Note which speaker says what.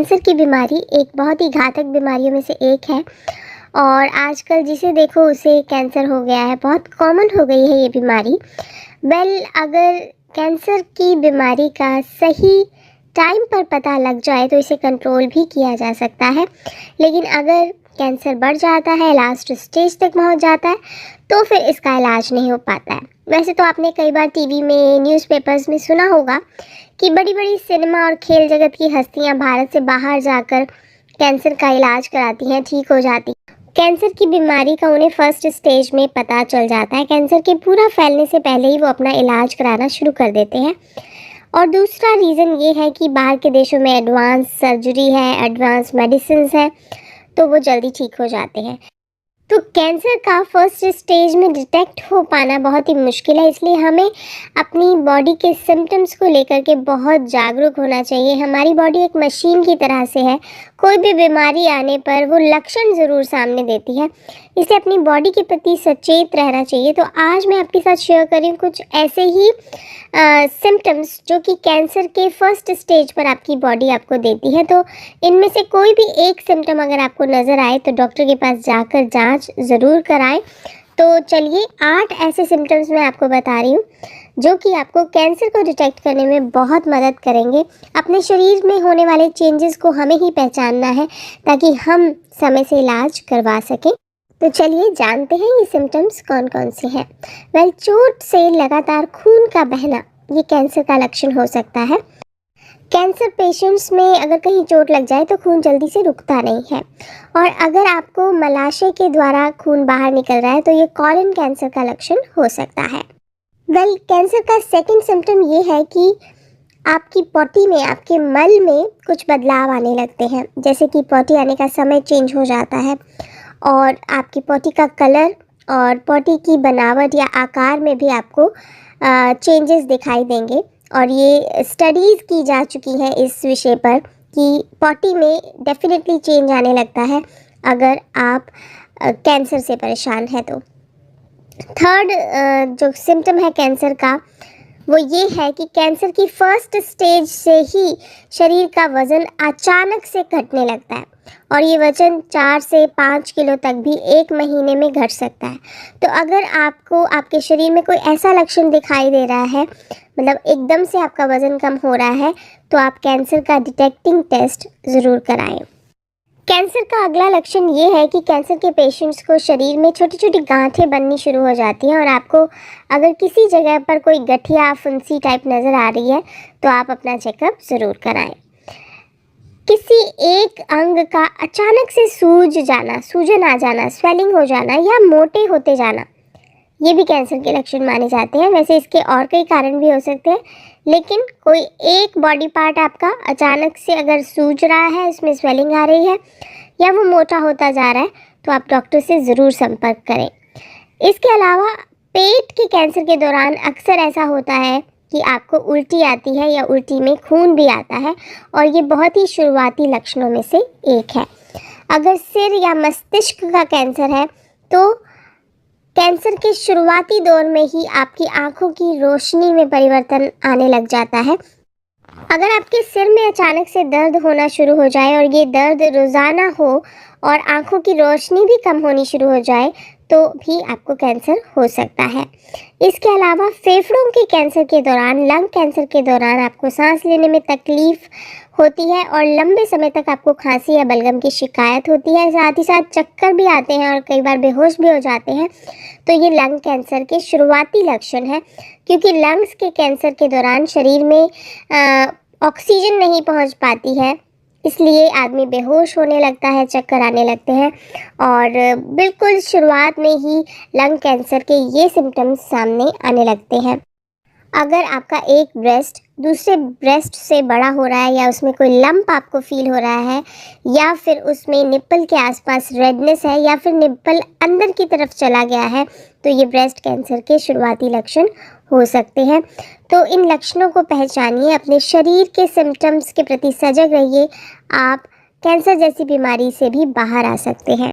Speaker 1: Cancer की बीमारी एक बहुत ही घातक बीमारियों में से एक है और आजकल जिसे देखो उसे कैंसर हो गया है। बहुत कॉमन हो गई है ये बीमारी। अगर कैंसर की बीमारी का सही टाइम पर पता लग जाए तो इसे कंट्रोल भी किया जा सकता है, लेकिन अगर कैंसर बढ़ जाता है, लास्ट स्टेज तक पहुंच जाता है, तो फिर इसका इलाज नहीं हो पाता है। वैसे तो आपने कई बार टीवी में, न्यूज़पेपर्स में सुना होगा कि बड़ी बड़ी सिनेमा और खेल जगत की हस्तियां भारत से बाहर जाकर कैंसर का इलाज कराती हैं, ठीक हो जाती। कैंसर की बीमारी का उन्हें फर्स्ट स्टेज में पता चल जाता है। कैंसर के पूरा फैलने से पहले ही वो अपना इलाज कराना शुरू कर देते हैं। और दूसरा रीज़न ये है कि बाहर के देशों में एडवांस सर्जरी है, एडवांस मेडिसिन है, तो वो जल्दी ठीक हो जाते हैं। तो कैंसर का फर्स्ट स्टेज में डिटेक्ट हो पाना बहुत ही मुश्किल है, इसलिए हमें अपनी बॉडी के सिम्टम्स को लेकर के बहुत जागरूक होना चाहिए। हमारी बॉडी एक मशीन की तरह से है, कोई भी बीमारी आने पर वो लक्षण ज़रूर सामने देती है, इसलिए अपनी बॉडी के प्रति सचेत रहना चाहिए। तो आज मैं आपके साथ शेयर कर रही हूँ कुछ ऐसे ही सिम्टम्स जो कि कैंसर के फर्स्ट स्टेज पर आपकी बॉडी आपको देती है। तो इनमें से कोई भी एक सिम्टम अगर आपको नज़र आए तो डॉक्टर के पास जाकर जांच ज़रूर कराएं। तो चलिए 8 ऐसे सिम्टम्स मैं आपको बता रही हूँ जो कि आपको कैंसर को डिटेक्ट करने में बहुत मदद करेंगे। अपने शरीर में होने वाले चेंजेस को हमें ही पहचानना है ताकि हम समय से इलाज करवा सकें। तो चलिए जानते हैं ये सिम्टम्स कौन कौन से हैं। चोट से लगातार खून का बहना ये कैंसर का लक्षण हो सकता है। कैंसर पेशेंट्स में अगर कहीं चोट लग जाए तो खून जल्दी से रुकता नहीं है, और अगर आपको मलाशय के द्वारा खून बाहर निकल रहा है तो ये कॉलन कैंसर का लक्षण हो सकता है। कैंसर का सेकंड सिम्टम ये है कि आपकी पॉटी में, आपके मल में कुछ बदलाव आने लगते हैं, जैसे कि पॉटी आने का समय चेंज हो जाता है और आपकी पॉटी का कलर और पॉटी की बनावट या आकार में भी आपको चेंजेस दिखाई देंगे। और ये स्टडीज़ की जा चुकी हैं इस विषय पर कि पॉटी में डेफिनेटली चेंज आने लगता है अगर आप कैंसर से परेशान हैं तो। थर्ड जो सिम्टम है कैंसर का वो ये है कि कैंसर की फर्स्ट स्टेज से ही शरीर का वज़न अचानक से घटने लगता है और ये वज़न 4 से 5 किलो तक भी 1 महीने में घट सकता है। तो अगर आपको आपके शरीर में कोई ऐसा लक्षण दिखाई दे रहा है, मतलब एकदम से आपका वज़न कम हो रहा है, तो आप कैंसर का डिटेक्टिंग टेस्ट ज़रूर कराएं। कैंसर का अगला लक्षण ये है कि कैंसर के पेशेंट्स को शरीर में छोटी छोटी गांठें बननी शुरू हो जाती हैं और आपको अगर किसी जगह पर कोई गठिया फुंसी टाइप नज़र आ रही है तो आप अपना चेकअप ज़रूर कराएं। किसी एक अंग का अचानक से सूजन आ जाना, स्वेलिंग हो जाना या मोटे होते जाना, ये भी कैंसर के लक्षण माने जाते हैं। वैसे इसके और कई कारण भी हो सकते हैं, लेकिन कोई एक बॉडी पार्ट आपका अचानक से अगर सूज रहा है, इसमें स्वेलिंग आ रही है या वो मोटा होता जा रहा है, तो आप डॉक्टर से ज़रूर संपर्क करें। इसके अलावा पेट के कैंसर के दौरान अक्सर ऐसा होता है कि आपको उल्टी आती है या उल्टी में खून भी आता है, और ये बहुत ही शुरुआती लक्षणों में से एक है। अगर सिर या मस्तिष्क का कैंसर है तो कैंसर के शुरुआती दौर में ही आपकी आंखों की रोशनी में परिवर्तन आने लग जाता है। अगर आपके सिर में अचानक से दर्द होना शुरू हो जाए और ये दर्द रोज़ाना हो और आंखों की रोशनी भी कम होनी शुरू हो जाए तो भी आपको कैंसर हो सकता है। इसके अलावा फेफड़ों के कैंसर के दौरान, लंग कैंसर के दौरान आपको सांस लेने में तकलीफ़ होती है और लंबे समय तक आपको खांसी या बलगम की शिकायत होती है। साथ ही साथ चक्कर भी आते हैं और कई बार बेहोश भी हो जाते हैं। तो ये लंग कैंसर के शुरुआती लक्षण है, क्योंकि लंग्स के कैंसर के दौरान शरीर में ऑक्सीजन नहीं पहुंच पाती है, इसलिए आदमी बेहोश होने लगता है, चक्कर आने लगते हैं, और बिल्कुल शुरुआत में ही लंग कैंसर के ये सिम्टम्स सामने आने लगते हैं। अगर आपका एक ब्रेस्ट दूसरे ब्रेस्ट से बड़ा हो रहा है या उसमें कोई लंप आपको फील हो रहा है या फिर उसमें निप्पल के आसपास रेडनेस है या फिर निप्पल अंदर की तरफ चला गया है, तो ये ब्रेस्ट कैंसर के शुरुआती लक्षण हो सकते हैं। तो इन लक्षणों को पहचानिए, अपने शरीर के सिम्टम्स के प्रति सजग रहिए। आप कैंसर जैसी बीमारी से भी बाहर आ सकते हैं।